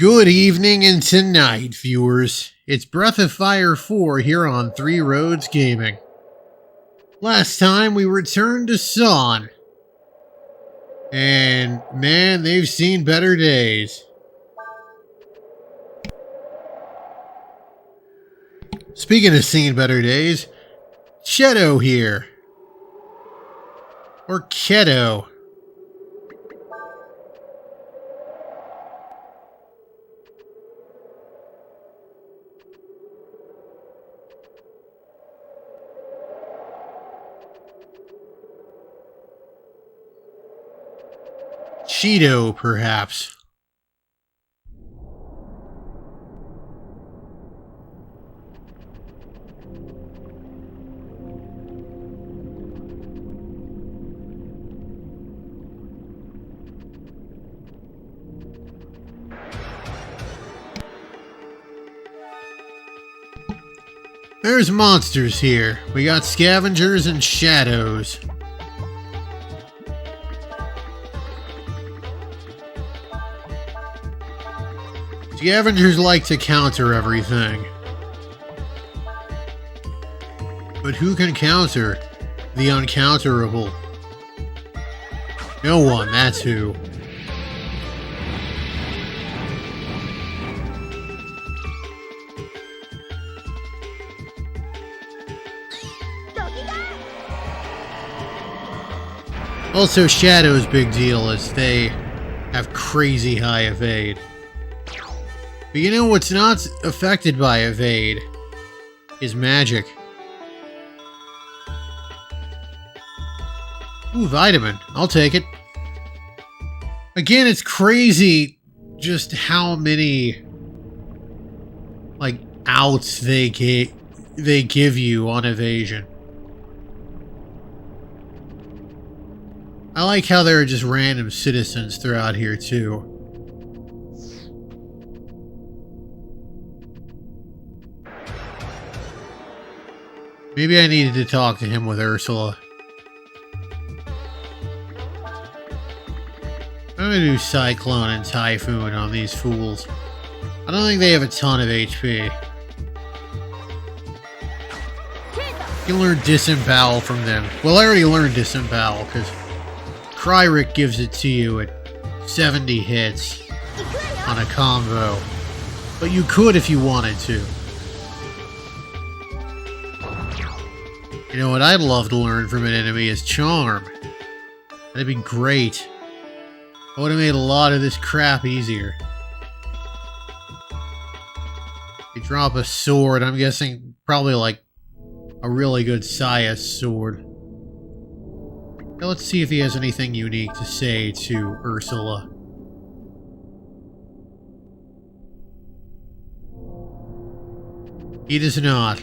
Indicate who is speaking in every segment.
Speaker 1: Good evening and tonight, viewers. It's Breath of Fire 4 here on Three Roads Gaming. Last time we returned to Son. And man, they've seen better days. Speaking of seeing better days, Shadow here. Or Keto. Cheeto, perhaps. There's monsters here. We got scavengers and shadows. Scavengers like to counter everything. But who can counter the uncounterable? No one, that's who. Also, Shadow's big deal is they have crazy high evade. But you know what's not affected by evade is magic. Ooh, vitamin. I'll take it. Again, it's crazy just how many outs they give you on evasion. I like how there are just random citizens throughout here too. Maybe I needed to talk to him with Ursula. I'm gonna do Cyclone and Typhoon on these fools. I don't think they have a ton of HP. You can learn Disembowel from them. Well, I already learned Disembowel because Kryrik gives it to you at 70 hits on a combo. But you could if you wanted to. You know what I'd love to learn from an enemy is Charm. That'd be great. I would have made a lot of this crap easier. You drop a sword, I'm guessing probably like a really good Sias sword. Now let's see if he has anything unique to say to Ursula. He does not.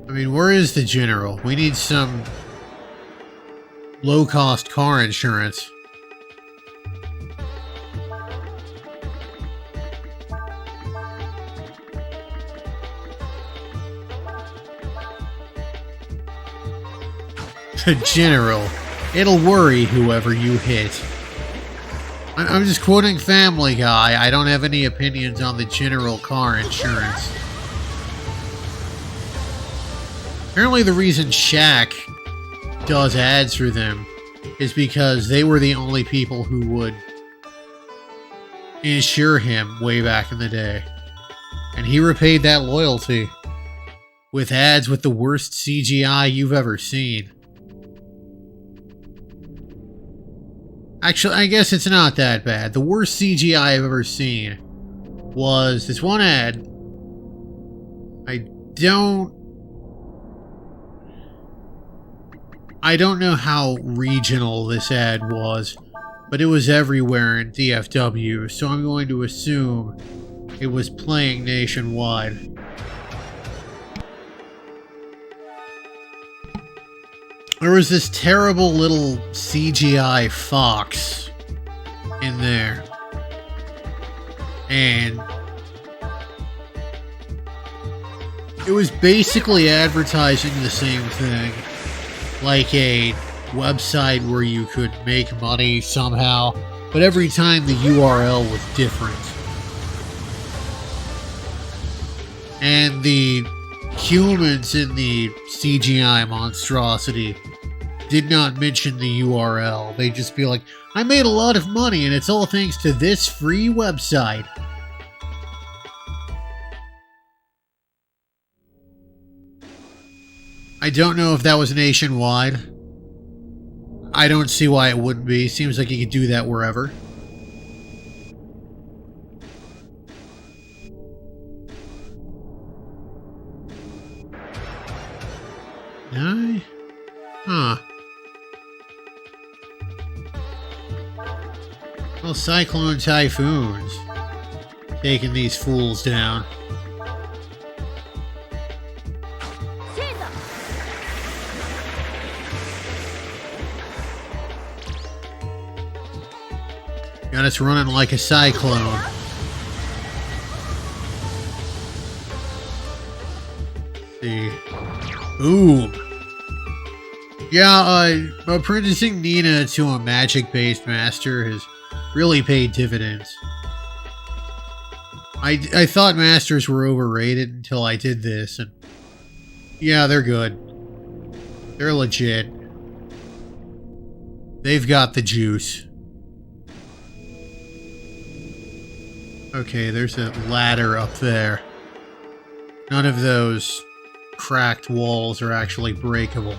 Speaker 1: I mean, where is the general? We need some low-cost car insurance. The general. It'll worry whoever you hit. I'm just quoting Family Guy. I don't have any opinions on the general car insurance. Apparently the reason Shaq does ads for them is because they were the only people who would insure him way back in the day. And he repaid that loyalty with ads with the worst CGI you've ever seen. Actually, I guess it's not that bad. The worst CGI I've ever seen was this one ad. I don't know how regional this ad was, but it was everywhere in DFW, so I'm going to assume it was playing nationwide. There was this terrible little CGI fox in there. And it was basically advertising the same thing. Like a website where you could make money somehow, but every time the URL was different. And the humans in the CGI monstrosity did not mention the URL. They'd just be like, I made a lot of money and it's all thanks to this free website. I don't know if that was nationwide. I don't see why it wouldn't be. Seems like you could do that wherever. Huh. Well, cyclone typhoons taking these fools down. Got us running like a cyclone. See. Boom. Yeah, apprenticing Nina to a magic-based master has really paid dividends. I thought masters were overrated until I did this, and yeah, they're good. They're legit. They've got the juice. Okay, there's a ladder up there. None of those cracked walls are actually breakable.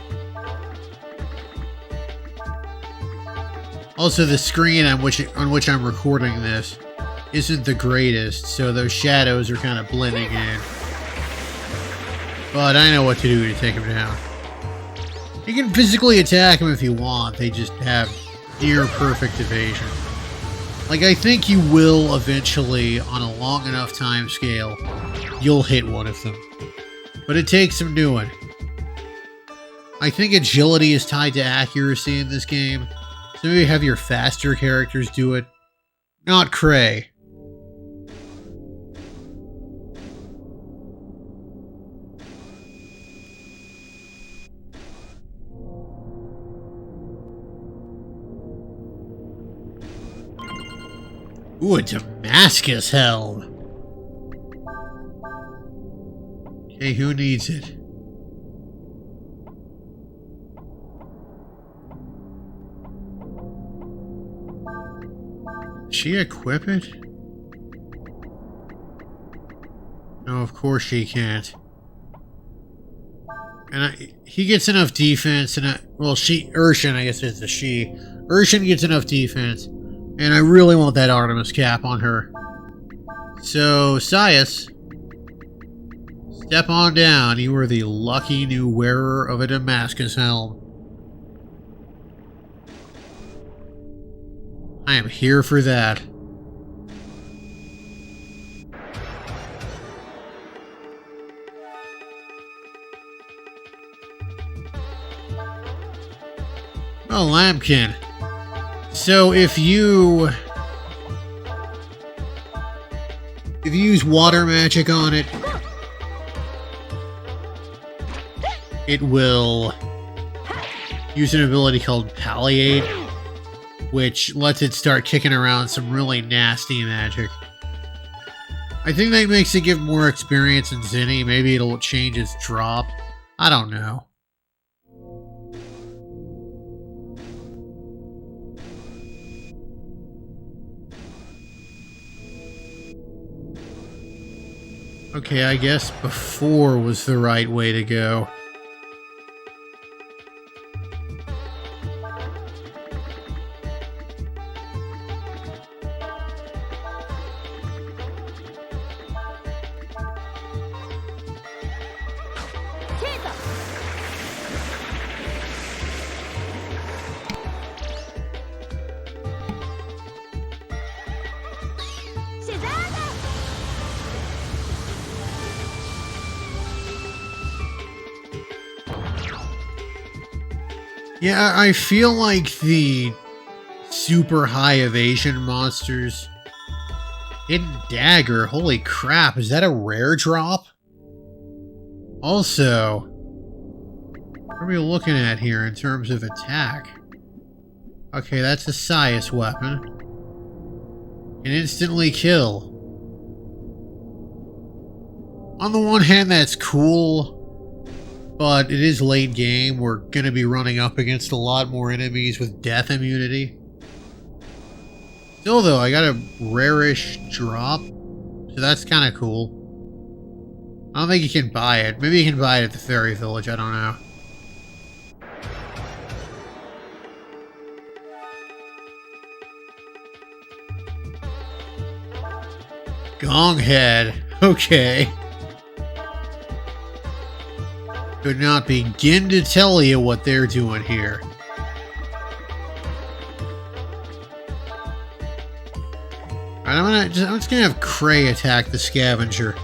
Speaker 1: Also, the screen on which I'm recording this isn't the greatest, so those shadows are kind of blending in. But I know what to do to take them down. You can physically attack them if you want, they just have near perfect evasion. Like, I think you will eventually, on a long enough time scale, you'll hit one of them. But it takes some doing. I think agility is tied to accuracy in this game, so maybe have your faster characters do it. Not Cray. Ooh, a Damascus helm. Okay, who needs it? Did she equip it? No, of course she can't. And he gets enough defense, and Urshan, I guess it's a she. Urshan gets enough defense. And I really want that Artemis cap on her. So, Sias, step on down. You are the lucky new wearer of a Damascus helm. I am here for that. Oh, Lambkin. So if you use water magic on it, it will use an ability called Palliate, which lets it start kicking around some really nasty magic. I think that makes it give more experience in Zenny. Maybe it'll change its drop. I don't know. Okay, I guess before was the right way to go. Yeah, I feel like the super high evasion monsters... Hidden Dagger, holy crap, is that a rare drop? Also... What are we looking at here in terms of attack? Okay, that's a Sias weapon. Can instantly kill. On the one hand, that's cool, but it is late game. We're going to be running up against a lot more enemies with death immunity. Still, though, I got a rarish drop, so that's kind of cool. I don't think you can buy it. Maybe you can buy it at the fairy village, I don't know. Gong head. Okay. Could not begin to tell you what they're doing here. I'm just gonna have Cray attack the scavenger.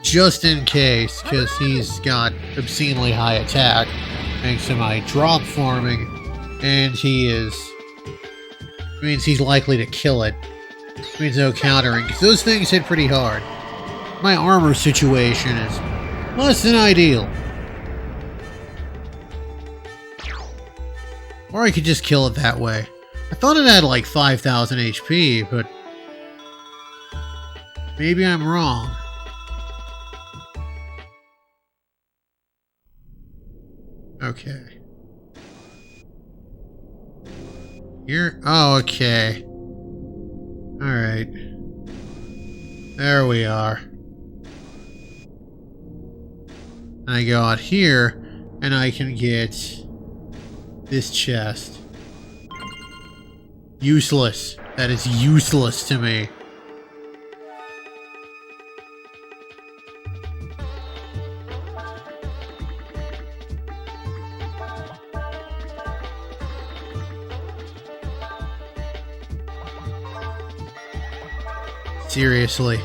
Speaker 1: Just in case, because he's got obscenely high attack, thanks to my drop farming, and means he's likely to kill it. Means no countering, because those things hit pretty hard. My armor situation is less than ideal. Or I could just kill it that way. I thought it had like 5,000 HP, but maybe I'm wrong. Okay. Here? Oh, okay. Alright. There we are. I go out here, and I can get this chest. Useless. That is useless to me. Seriously.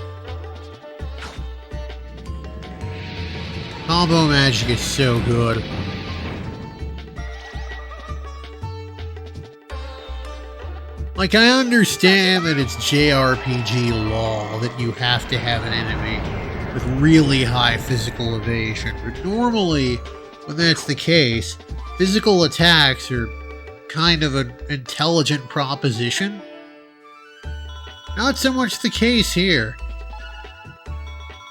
Speaker 1: Combo magic is so good. Like, I understand that it's JRPG law that you have to have an enemy with really high physical evasion, but normally, when that's the case, physical attacks are kind of an intelligent proposition. Not so much the case here.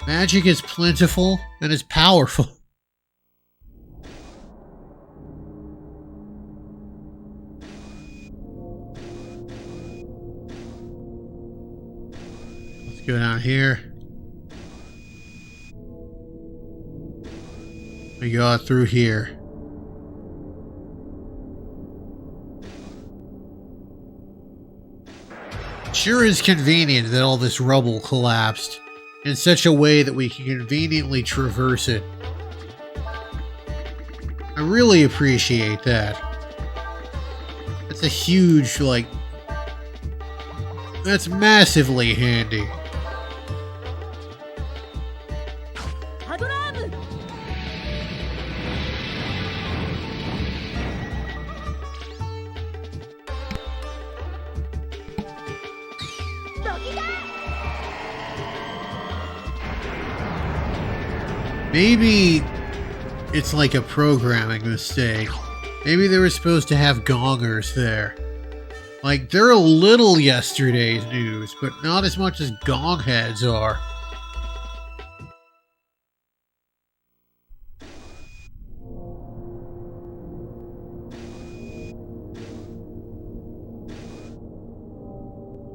Speaker 1: Magic is plentiful and is powerful. Let's go down here. We go out through here. Sure is convenient that all this rubble collapsed in such a way that we can conveniently traverse it. I really appreciate that. That's a huge, like... That's massively handy. Maybe it's like a programming mistake. Maybe they were supposed to have gongers there. Like, they're a little yesterday's news, but not as much as gong heads are.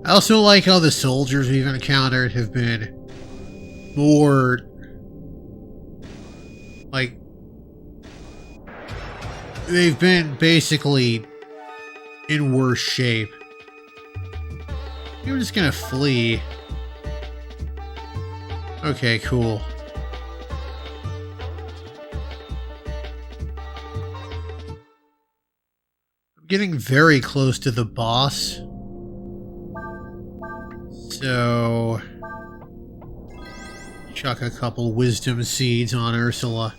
Speaker 1: I also like how the soldiers we've encountered have been more... like, they've been basically in worse shape. You're just gonna flee. Okay, cool. I'm getting very close to the boss. So... chuck a couple wisdom seeds on Ursula.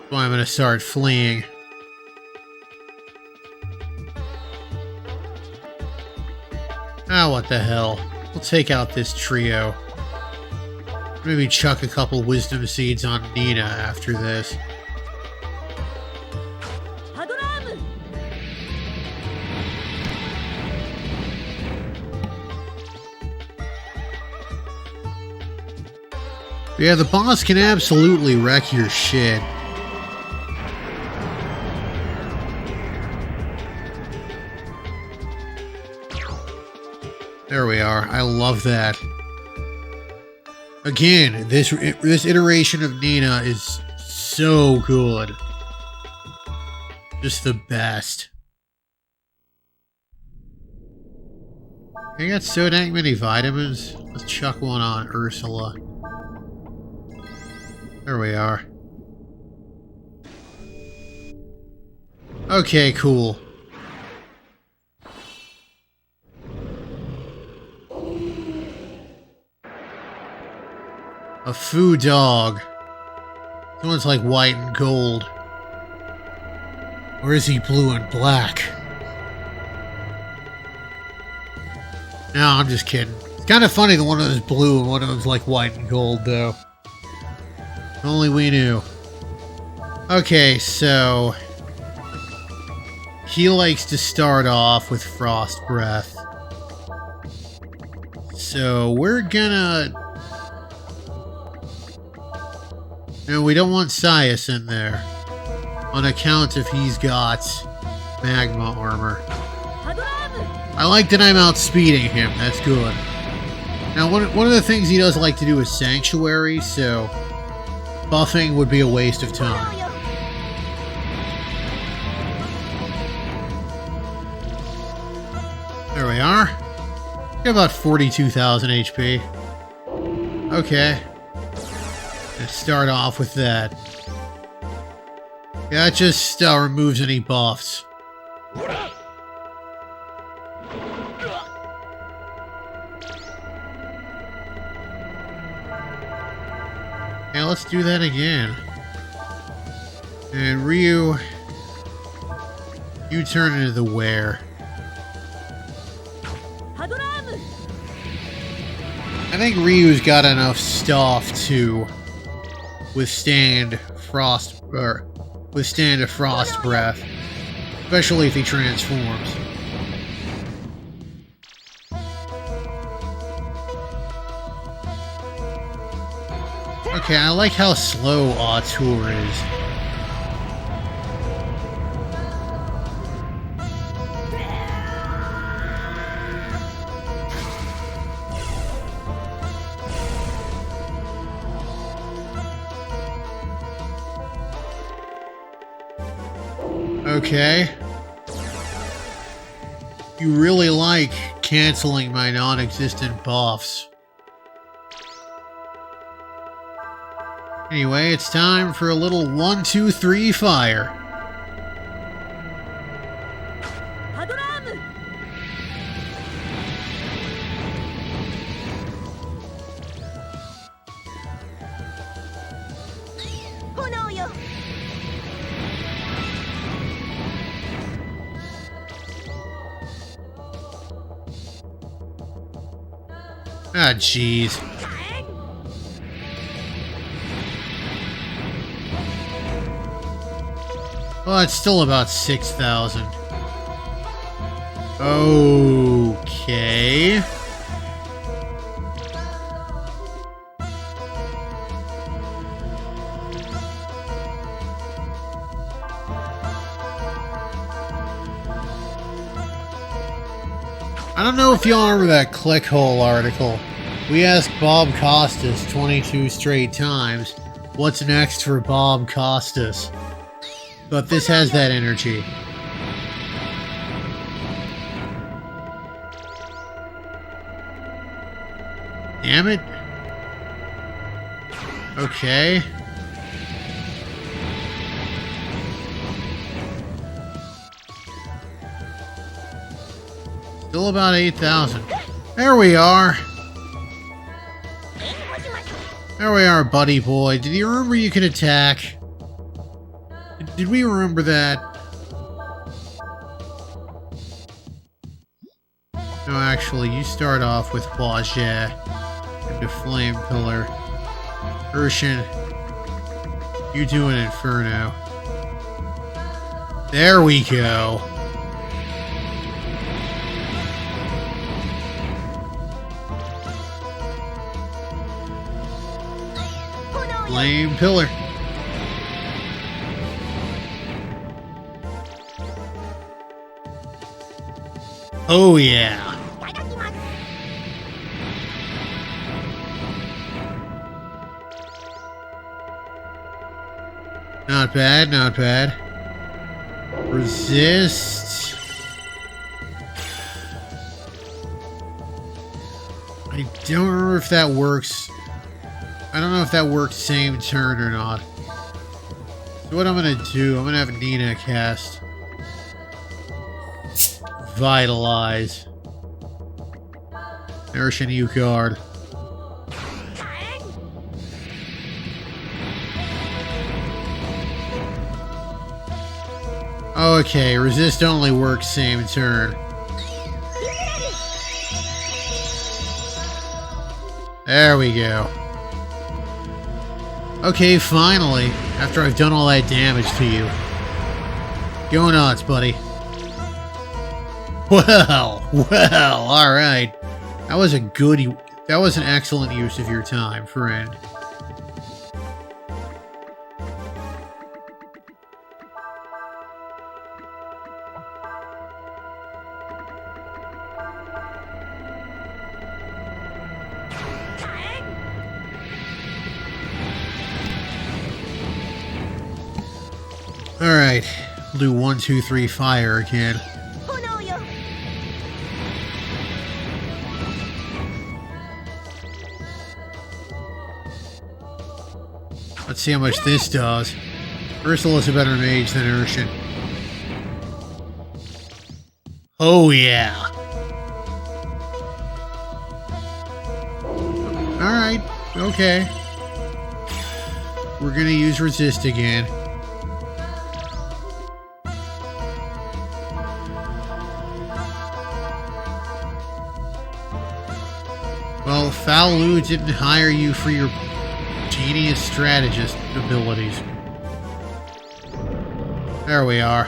Speaker 1: So I'm gonna start fleeing. Ah, what the hell. We'll take out this trio. Maybe chuck a couple wisdom seeds on Nina after this. Yeah, the boss can absolutely wreck your shit. There we are. I love that. Again, this iteration of Nina is so good. Just the best. I got so dang many vitamins. Let's chuck one on Ursula. There we are. Okay, cool. A foo dog. This one's like white and gold. Or is he blue and black? No, I'm just kidding. It's kind of funny the one of them's blue and one of them's like white and gold, though. If only we knew. Okay, so... he likes to start off with Frost Breath. So we're gonna... no, we don't want Sias in there. On account if he's got magma armor. I like that I'm outspeeding him. That's good. Now, one of the things he does like to do is Sanctuary, so buffing would be a waste of time. There we are. Got about 42,000 HP. Okay. Let's start off with that. Yeah, it just removes any buffs. Yeah, let's do that again. And Ryu, you turn into the were. I think Ryu's got enough stuff to withstand a frost breath, especially if he transforms. Okay, I like how slow A-tur is. Okay. You really like canceling my non-existent buffs. Anyway, it's time for a little 1, 2, 3 fire. Ah, jeez. Well, it's still about 6,000. Okay. I don't know if y'all remember that Clickhole article. We asked Bob Costas 22 straight times, what's next for Bob Costas? But this has that energy. Damn it. Okay. Still about 8,000. There we are. There we are, buddy boy. Did you remember you could attack? Did we remember that? No, actually, you start off with Bois into Flame Pillar. Urshan, you do an Inferno. There we go. Flame Pillar. Oh yeah. Not bad, not bad. Resist. I don't remember if that works. I don't know if that works same turn or not. So what I'm gonna do, I'm gonna have Nina cast Vitalize. Nourishing you guard. Okay, resist only works same turn. There we go. Okay, finally, after I've done all that damage to you. Go nuts, buddy. Well, alright. That was an excellent use of your time, friend. Alright, we'll do 1, 2, 3 fire again. Let's see how much this does. Ursula's a better mage than Urshan. Oh yeah. Alright, okay. We're gonna use resist again. Well, fou-lu didn't hire you for your genius strategist abilities. There we are.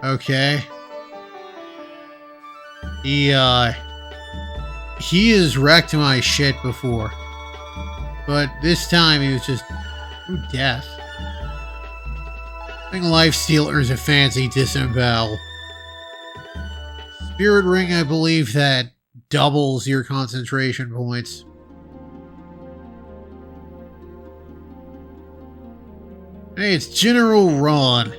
Speaker 1: Okay. He has wrecked my shit before. But this time he was just... Ooh, death. I think Lifestealer is a fancy disembowel. Spirit Ring, I believe that doubles your concentration points. Hey, it's General Ron.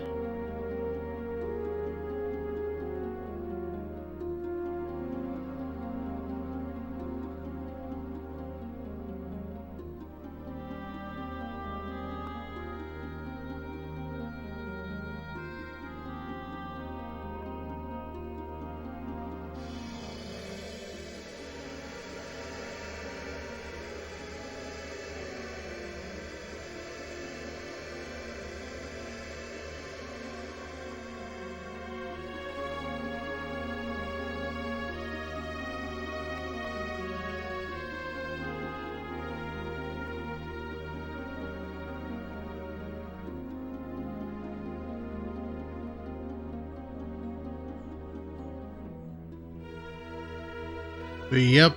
Speaker 1: But yep,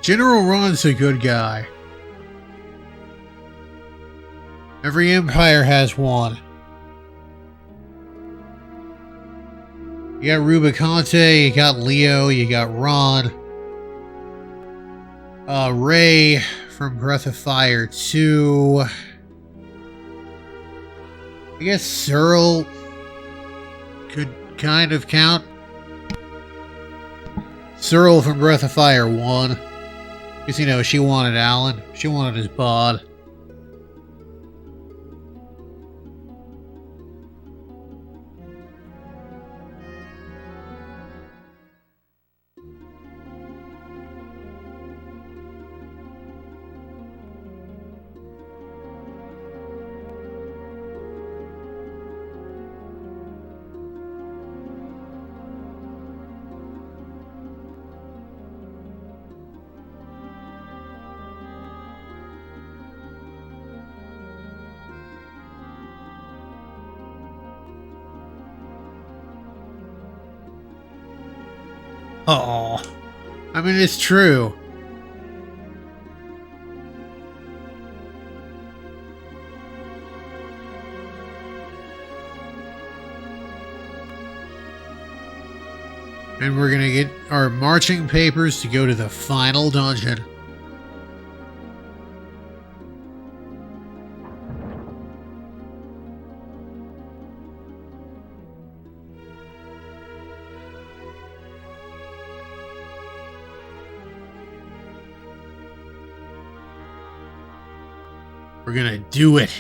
Speaker 1: General Ron's a good guy. Every empire has one. You got Rubicante, you got Leo, you got Ron. Ray from Breath of Fire 2. I guess Searle could kind of count. Searle from Breath of Fire 1. Because, you know, she wanted Alan. She wanted his bod. Oh, I mean, it's true. And we're gonna get our marching papers to go to the final dungeon. We're gonna do it.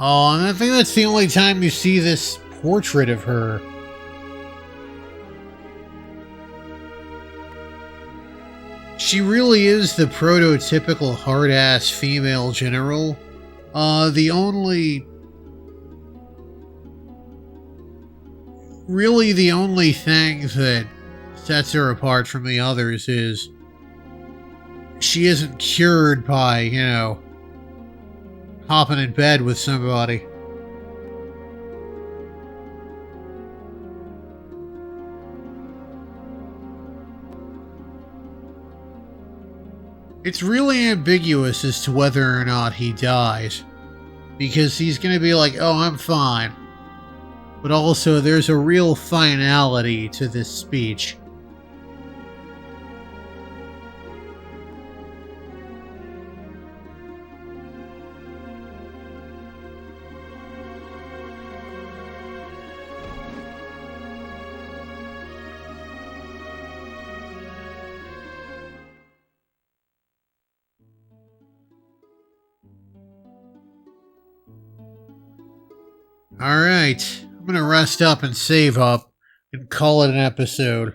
Speaker 1: Oh, and I think that's the only time you see this portrait of her. She really is the prototypical hard-ass female general. The only thing that sets her apart from the others is she isn't cured by, you know, hopping in bed with somebody. It's really ambiguous as to whether or not he dies, because he's gonna be like, oh, I'm fine. But also, there's a real finality to this speech. Alright, I'm gonna rest up and save up and call it an episode.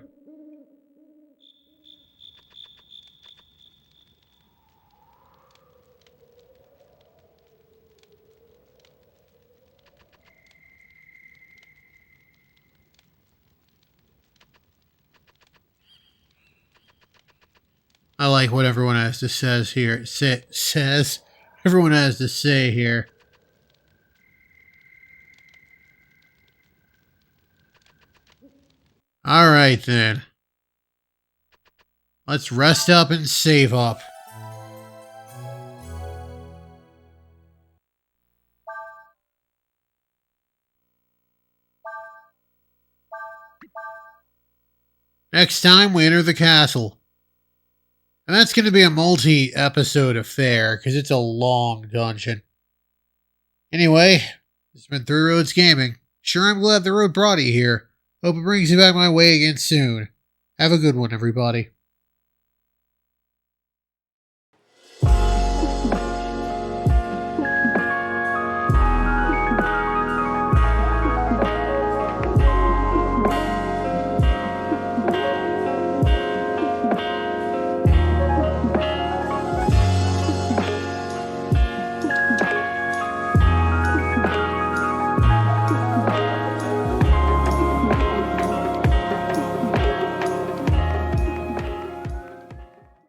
Speaker 1: I like what everyone has to says here. Says everyone has to say here. Alright then. Let's rest up and save up. Next time we enter the castle. And that's going to be a multi-episode affair, because it's a long dungeon. Anyway, this has been Three Roads Gaming. Sure, I'm glad the road brought you here. Hope it brings you back my way again soon. Have a good one, everybody.